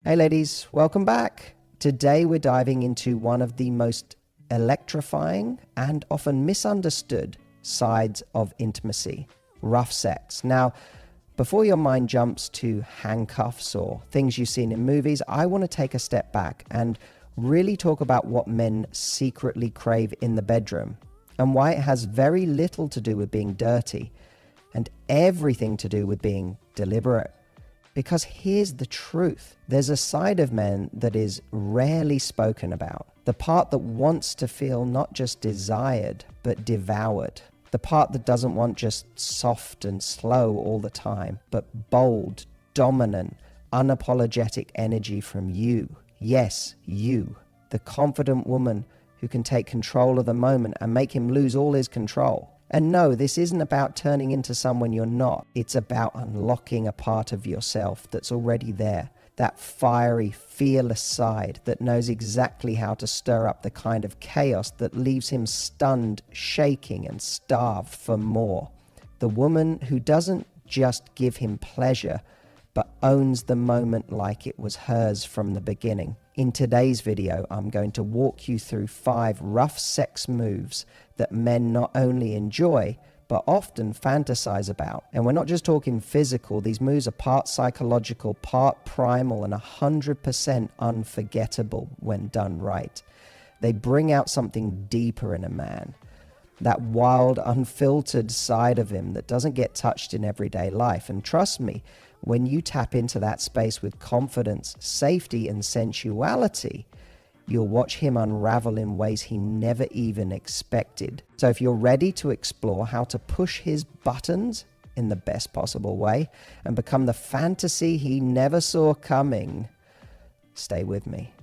Hey ladies, welcome back. Today we're diving into one of the most electrifying and often misunderstood sides of intimacy, rough sex. Now, before your mind jumps to handcuffs or things you've seen in movies, I want to take a step back and really talk about what men secretly crave in the bedroom and why it has very little to do with being dirty and everything to do with being deliberate. Because here's the truth. There's a side of men that is rarely spoken about. The part that wants to feel not just desired, but devoured. The part that doesn't want just soft and slow all the time, but bold, dominant, unapologetic energy from you. Yes, you. The confident woman who can take control of the moment and make him lose all his control. And no, this isn't about turning into someone you're not. It's about unlocking a part of yourself that's already there. That fiery, fearless side that knows exactly how to stir up the kind of chaos that leaves him stunned, shaking, and starved for more. The woman who doesn't just give him pleasure, but owns the moment like it was hers from the beginning. In today's video, I'm going to walk you through 5 rough sex moves that men not only enjoy, but often fantasize about. And we're not just talking physical. These moves are part psychological, part primal, and 100% unforgettable when done right. They bring out something deeper in a man. That wild, unfiltered side of him that doesn't get touched in everyday life. And trust me, when you tap into that space with confidence, safety, and sensuality, you'll watch him unravel in ways he never even expected. So if you're ready to explore how to push his buttons in the best possible way and become the fantasy he never saw coming, stay with me.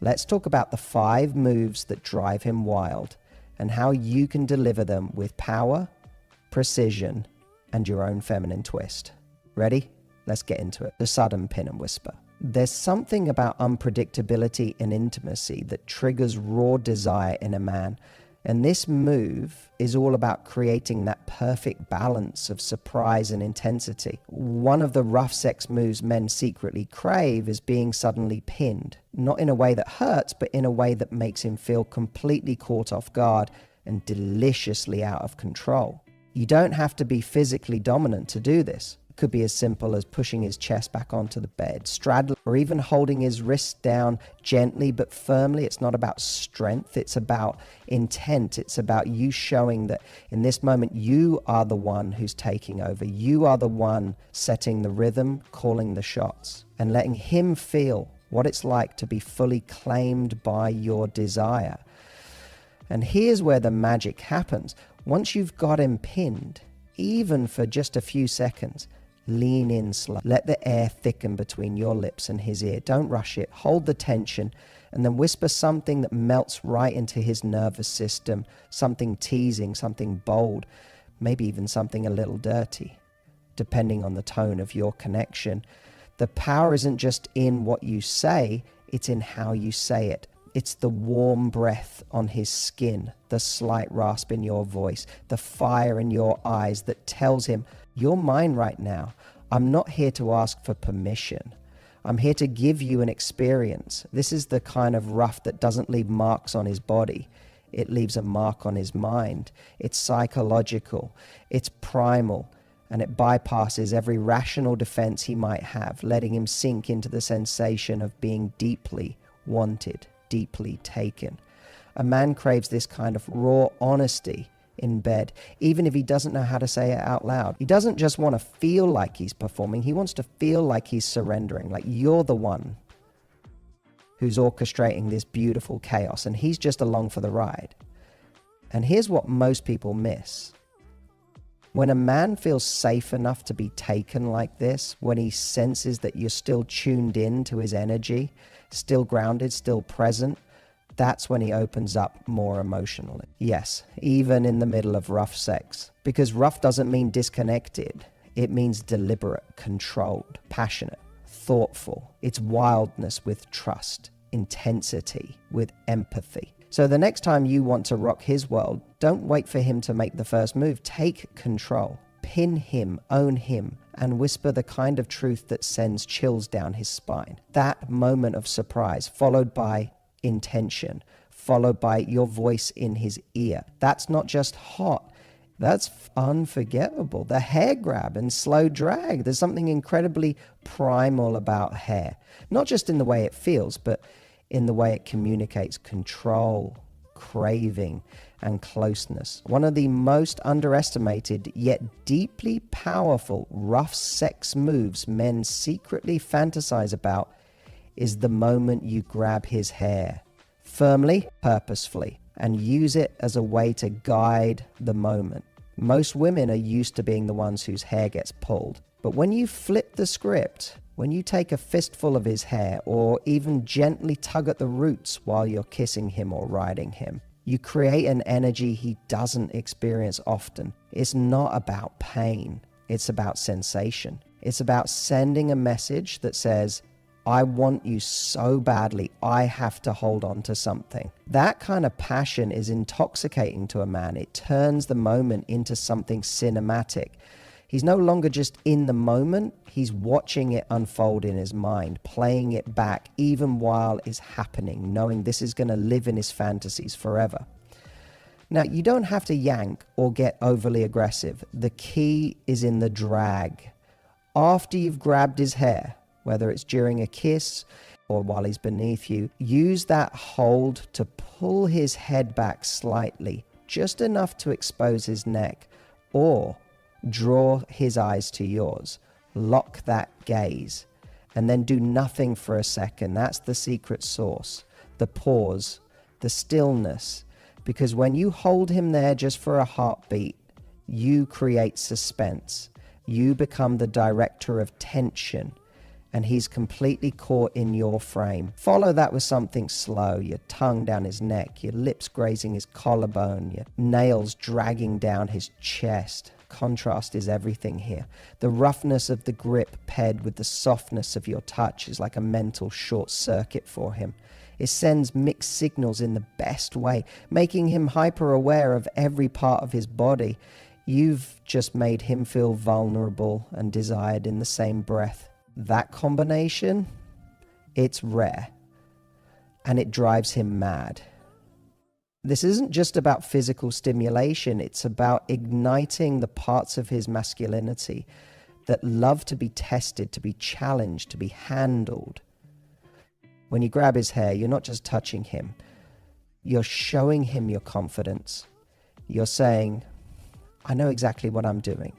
Let's talk about the 5 moves that drive him wild and how you can deliver them with power, precision, and your own feminine twist. Ready? Let's get into it. The sudden pin and whisper. There's something about unpredictability and intimacy that triggers raw desire in a man. And this move is all about creating that perfect balance of surprise and intensity. One of the rough sex moves men secretly crave is being suddenly pinned. Not in a way that hurts, but in a way that makes him feel completely caught off guard and deliciously out of control. You don't have to be physically dominant to do this. Could be as simple as pushing his chest back onto the bed, straddling, or even holding his wrist down gently but firmly. It's not about strength, it's about intent. It's about you showing that in this moment you are the one who's taking over. You are the one setting the rhythm, calling the shots, and letting him feel what it's like to be fully claimed by your desire. And here's where the magic happens. Once you've got him pinned, even for just a few seconds, lean in slow. Let the air thicken between your lips and his ear. Don't rush it. Hold the tension and then whisper something that melts right into his nervous system. Something teasing, something bold, maybe even something a little dirty, depending on the tone of your connection. The power isn't just in what you say, it's in how you say it. It's the warm breath on his skin, the slight rasp in your voice, the fire in your eyes that tells him, you're mine right now. I'm not here to ask for permission. I'm here to give you an experience. This is the kind of rough that doesn't leave marks on his body. It leaves a mark on his mind. It's psychological. It's primal. And it bypasses every rational defense he might have, letting him sink into the sensation of being deeply wanted, deeply taken. A man craves this kind of raw honesty in bed, even if he doesn't know how to say it out loud. He doesn't just want to feel like he's performing, he wants to feel like he's surrendering, like you're the one who's orchestrating this beautiful chaos and he's just along for the ride. And here's what most people miss. When a man feels safe enough to be taken like this, when he senses that you're still tuned in to his energy, still grounded, still present, that's when he opens up more emotionally. Yes, even in the middle of rough sex. Because rough doesn't mean disconnected. It means deliberate, controlled, passionate, thoughtful. It's wildness with trust, intensity with empathy. So the next time you want to rock his world, don't wait for him to make the first move. Take control. pin him, own him, and whisper the kind of truth that sends chills down his spine. That moment of surprise, followed by intention, followed by your voice in his ear. That's not just hot, that's unforgettable. The hair grab and slow drag. There's something incredibly primal about hair. Not just in the way it feels, but in the way it communicates control, craving, and closeness. One of the most underestimated yet deeply powerful rough sex moves men secretly fantasize about is the moment you grab his hair, firmly, purposefully, and use it as a way to guide the moment. Most women are used to being the ones whose hair gets pulled. But when you flip the script, when you take a fistful of his hair or even gently tug at the roots while you're kissing him or riding him, you create an energy he doesn't experience often. It's not about pain. It's about sensation. It's about sending a message that says, I want you so badly, I have to hold on to something. That kind of passion is intoxicating to a man. It turns the moment into something cinematic. He's no longer just in the moment, he's watching it unfold in his mind, playing it back even while it's happening, knowing this is going to live in his fantasies forever. Now, you don't have to yank or get overly aggressive. The key is in the drag. After you've grabbed his hair, whether it's during a kiss or while he's beneath you, use that hold to pull his head back slightly, just enough to expose his neck, or draw his eyes to yours. Lock that gaze, and then do nothing for a second. That's the secret sauce, the pause, the stillness. Because when you hold him there just for a heartbeat, you create suspense. You become the director of tension, and he's completely caught in your frame. Follow that with something slow, your tongue down his neck, your lips grazing his collarbone, your nails dragging down his chest. Contrast is everything here. The roughness of the grip paired with the softness of your touch is like a mental short circuit for him. It sends mixed signals in the best way, making him hyper aware of every part of his body. You've just made him feel vulnerable and desired in the same breath. That combination, it's rare, and it drives him mad. This isn't just about physical stimulation, it's about igniting the parts of his masculinity that love to be tested, to be challenged, to be handled. When you grab his hair, you're not just touching him, you're showing him your confidence. You're saying, I know exactly what I'm doing.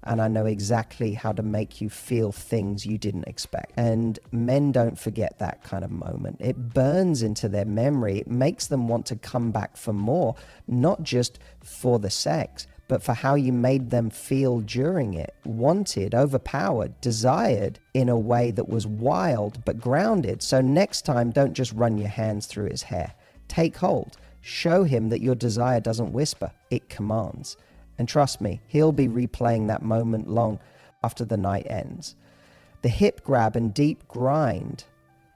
And I know exactly how to make you feel things you didn't expect. And men don't forget that kind of moment. It burns into their memory. It makes them want to come back for more, not just for the sex, but for how you made them feel during it. Wanted, overpowered, desired in a way that was wild but grounded. So next time, don't just run your hands through his hair. Take hold. Show him that your desire doesn't whisper, it commands. And trust me, he'll be replaying that moment long after the night ends. The hip grab and deep grind.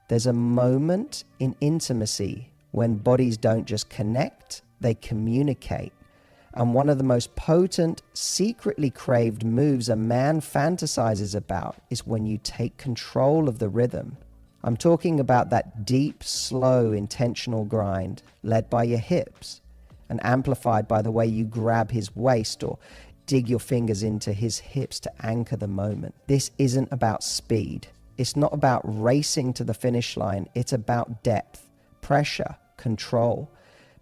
There's a moment in intimacy when bodies don't just connect, they communicate. And one of the most potent, secretly craved moves a man fantasizes about is when you take control of the rhythm. I'm talking about that deep, slow, intentional grind led by your hips, and amplified by the way you grab his waist or dig your fingers into his hips to anchor the moment. This isn't about speed. It's not about racing to the finish line. It's about depth, pressure, control.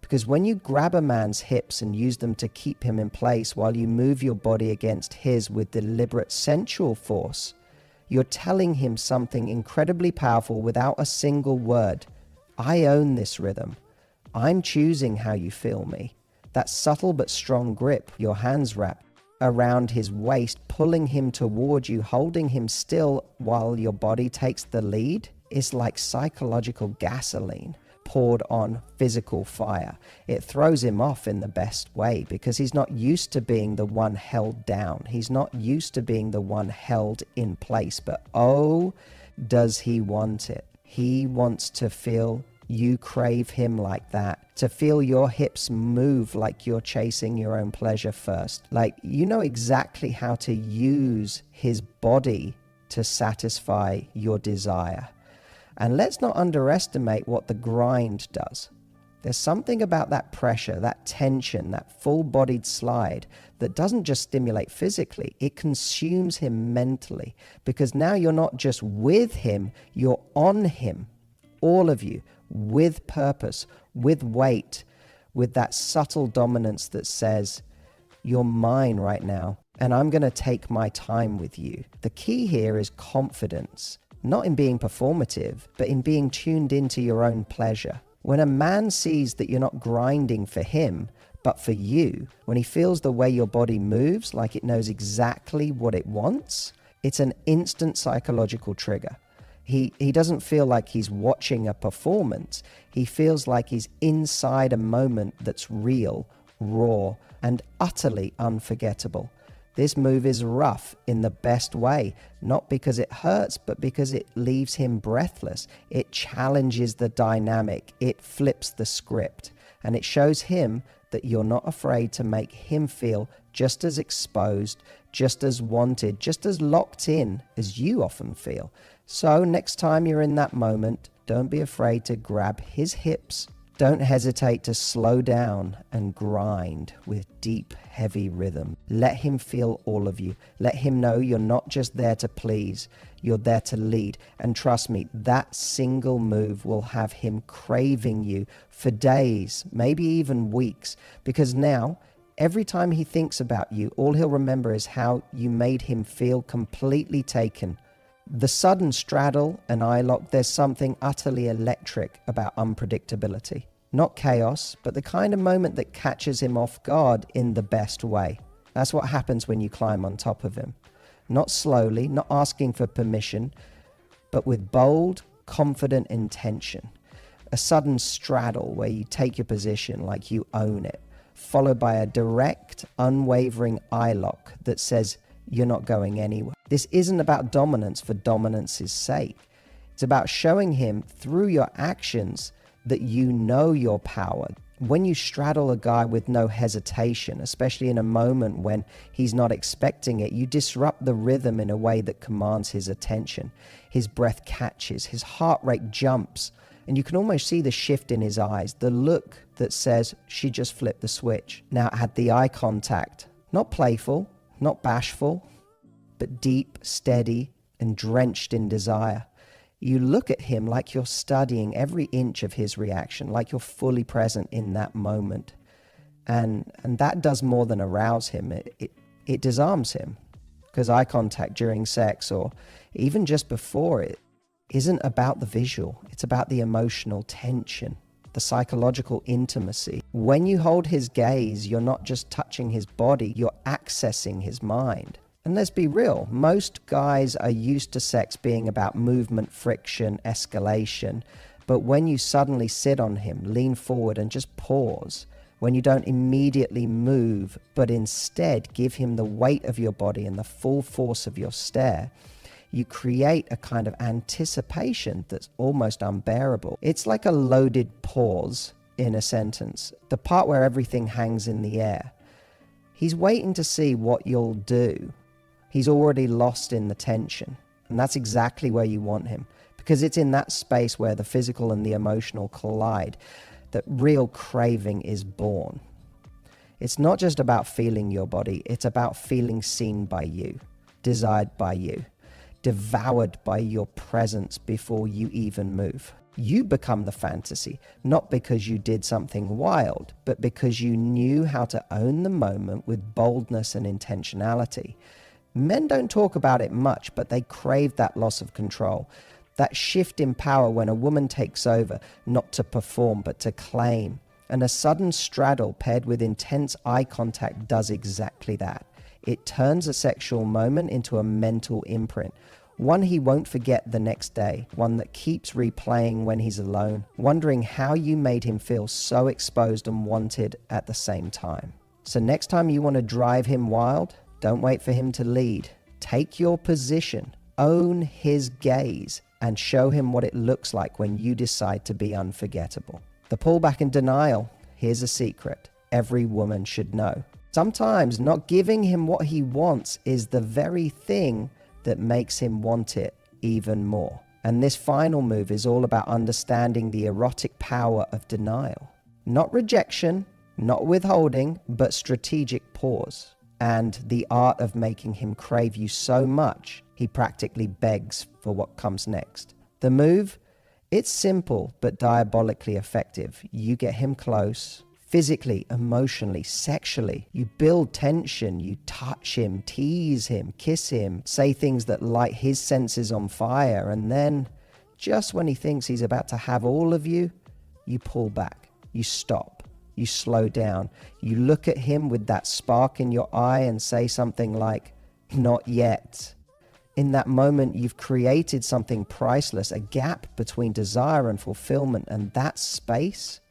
Because when you grab a man's hips and use them to keep him in place while you move your body against his with deliberate sensual force, you're telling him something incredibly powerful without a single word. I own this rhythm. I'm choosing how you feel me. That subtle but strong grip, your hands wrap around his waist, pulling him toward you, holding him still while your body takes the lead, is like psychological gasoline poured on physical fire. It throws him off in the best way because he's not used to being the one held down. He's not used to being the one held in place, but oh, does he want it? He wants to feel you crave him like that, to feel your hips move like you're chasing your own pleasure first. Like, you know exactly how to use his body to satisfy your desire. And let's not underestimate what the grind does. There's something about that pressure, that tension, that full-bodied slide that doesn't just stimulate physically, it consumes him mentally, because now you're not just with him, you're on him, all of you, with purpose, with weight, with that subtle dominance that says, you're mine right now, and I'm going to take my time with you. The key here is confidence, not in being performative, but in being tuned into your own pleasure. When a man sees that you're not grinding for him, but for you, when he feels the way your body moves, like it knows exactly what it wants, it's an instant psychological trigger. He doesn't feel like he's watching a performance. He feels like he's inside a moment that's real, raw, and utterly unforgettable. This move is rough in the best way, not because it hurts, but because it leaves him breathless. It challenges the dynamic, it flips the script, and it shows him that you're not afraid to make him feel just as exposed, just as wanted, just as locked in as you often feel. So next time you're in that moment, don't be afraid to grab his hips. Don't hesitate to slow down and grind with deep, heavy rhythm. Let him feel all of you. Let him know you're not just there to please, you're there to lead. And trust me, that single move will have him craving you for days, maybe even weeks, because now, every time he thinks about you, all he'll remember is how you made him feel completely taken. The sudden straddle and eye lock, there's something utterly electric about unpredictability. Not chaos, but the kind of moment that catches him off guard in the best way. That's what happens when you climb on top of him. Not slowly, not asking for permission, but with bold, confident intention. A sudden straddle where you take your position like you own it, followed by a direct, unwavering eye lock that says you're not going anywhere. This isn't about dominance for dominance's sake. It's about showing him through your actions that you know your power. When you straddle a guy with no hesitation, especially in a moment when he's not expecting it, you disrupt the rhythm in a way that commands his attention. His breath catches, his heart rate jumps, and you can almost see the shift in his eyes, the look that says, she just flipped the switch. Now add the eye contact, not playful, not bashful, but deep, steady, and drenched in desire. You look at him like you're studying every inch of his reaction, like you're fully present in that moment. And that does more than arouse him. It disarms him. Because eye contact during sex, or even just before it, isn't about the visual. It's about the emotional tension, the psychological intimacy. When you hold his gaze, you're not just touching his body, you're accessing his mind. And let's be real, most guys are used to sex being about movement, friction, escalation. But when you suddenly sit on him, lean forward and just pause, when you don't immediately move, but instead give him the weight of your body and the full force of your stare, you create a kind of anticipation that's almost unbearable. It's like a loaded pause in a sentence, the part where everything hangs in the air. He's waiting to see what you'll do. He's already lost in the tension. And that's exactly where you want him, because it's in that space where the physical and the emotional collide that real craving is born. It's not just about feeling your body, it's about feeling seen by you, desired by you, devoured by your presence before you even move. You become the fantasy, not because you did something wild, but because you knew how to own the moment with boldness and intentionality. Men don't talk about it much, but they crave that loss of control, that shift in power when a woman takes over, not to perform, but to claim. And a sudden straddle paired with intense eye contact does exactly that. It turns a sexual moment into a mental imprint, one he won't forget the next day, one that keeps replaying when he's alone, wondering how you made him feel so exposed and wanted at the same time. So next time you want to drive him wild, don't wait for him to lead. Take your position. Own his gaze. and show him what it looks like when you decide to be unforgettable. The pullback and denial, here's a secret every woman should know. Sometimes not giving him what he wants is the very thing that makes him want it even more. And this final move is all about understanding the erotic power of denial. Not rejection, not withholding, but strategic pause. And the art of making him crave you so much, he practically begs for what comes next. The move, it's simple but diabolically effective. You get him close, physically, emotionally, sexually. You build tension, you touch him, tease him, kiss him, say things that light his senses on fire, and then, just when he thinks he's about to have all of you, you pull back, you stop, you slow down, you look at him with that spark in your eye and say something like, "Not yet." In that moment, you've created something priceless, a gap between desire and fulfillment, and that space,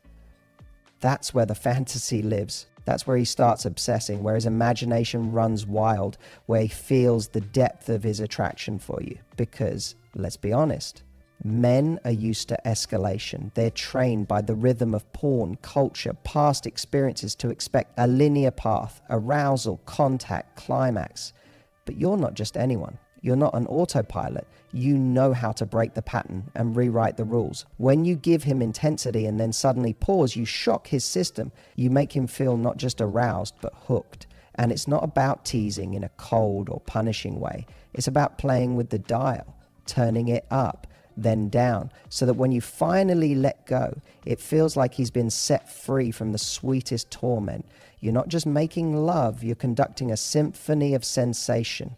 that's where the fantasy lives. That's where he starts obsessing, where his imagination runs wild, where he feels the depth of his attraction for you. Because, let's be honest, men are used to escalation. They're trained by the rhythm of porn, culture, past experiences to expect a linear path, arousal, contact, climax. But you're not just anyone. You're not an autopilot. You know how to break the pattern and rewrite the rules. When you give him intensity and then suddenly pause, you shock his system. You make him feel not just aroused, but hooked. And it's not about teasing in a cold or punishing way. It's about playing with the dial, turning it up, then down, so that when you finally let go, it feels like he's been set free from the sweetest torment. You're not just making love, you're conducting a symphony of sensation.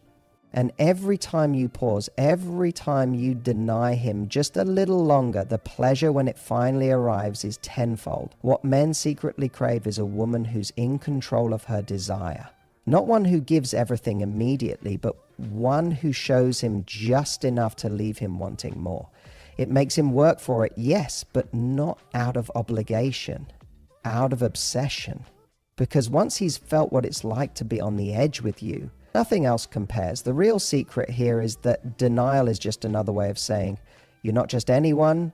And every time you pause, every time you deny him just a little longer, the pleasure when it finally arrives is tenfold. What men secretly crave is a woman who's in control of her desire. Not one who gives everything immediately, but one who shows him just enough to leave him wanting more. It makes him work for it, yes, but not out of obligation, out of obsession. Because once he's felt what it's like to be on the edge with you, nothing else compares. The real secret here is that denial is just another way of saying, you're not just anyone,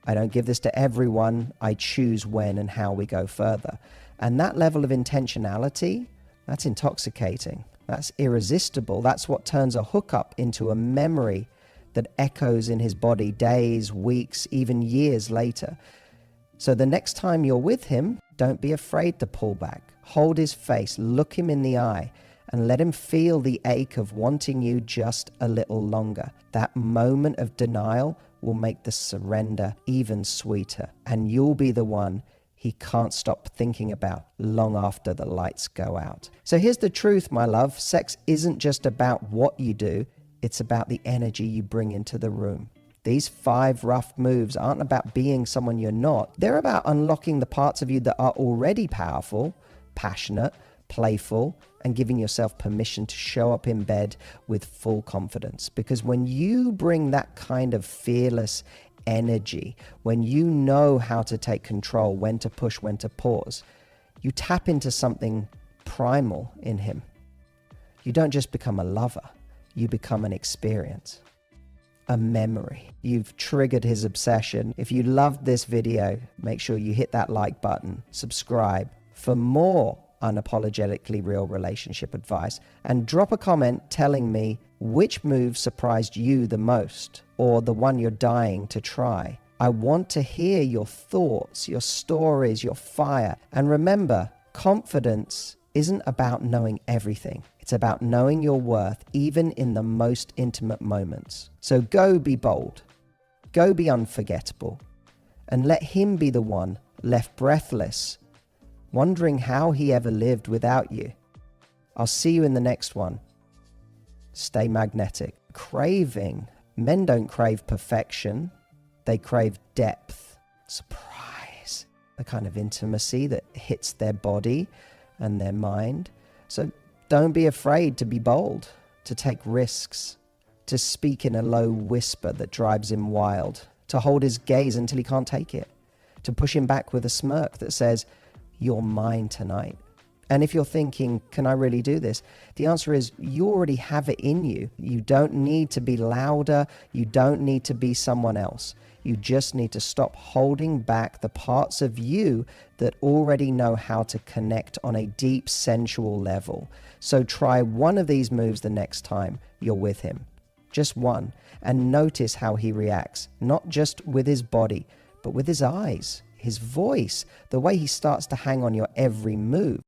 I don't give this to everyone, I choose when and how we go further. And that level of intentionality, that's intoxicating, that's irresistible, that's what turns a hookup into a memory that echoes in his body days, weeks, even years later. So the next time you're with him, don't be afraid to pull back, hold his face, look him in the eye, and let him feel the ache of wanting you just a little longer. That moment of denial will make the surrender even sweeter, and you'll be the one he can't stop thinking about long after the lights go out. So here's the truth, my love. Sex isn't just about what you do, it's about the energy you bring into the room. These 5 rough moves aren't about being someone you're not. They're about unlocking the parts of you that are already powerful, passionate, playful, and giving yourself permission to show up in bed with full confidence. Because when you bring that kind of fearless energy, when you know how to take control, when to push, when to pause, you tap into something primal in him. You don't just become a lover, you become an experience, a memory. You've triggered his obsession. If you loved this video, make sure you hit that like button, subscribe for more unapologetically real relationship advice, and drop a comment telling me which move surprised you the most, or the one you're dying to try. I want to hear your thoughts, your stories, your fire. And remember, confidence isn't about knowing everything. It's about knowing your worth, even in the most intimate moments. So go be bold, go be unforgettable, and let him be the one left breathless, wondering how he ever lived without you. I'll see you in the next one. Stay magnetic. Craving. Men don't crave perfection. They crave depth, surprise, the kind of intimacy that hits their body and their mind. So don't be afraid to be bold, to take risks, to speak in a low whisper that drives him wild, to hold his gaze until he can't take it, to push him back with a smirk that says, "You're mine tonight." And if you're thinking, can I really do this? The answer is you already have it in you. You don't need to be louder. You don't need to be someone else. You just need to stop holding back the parts of you that already know how to connect on a deep sensual level. So try one of these moves the next time you're with him. Just one. And notice how he reacts, not just with his body, but with his eyes, his voice, the way he starts to hang on your every move.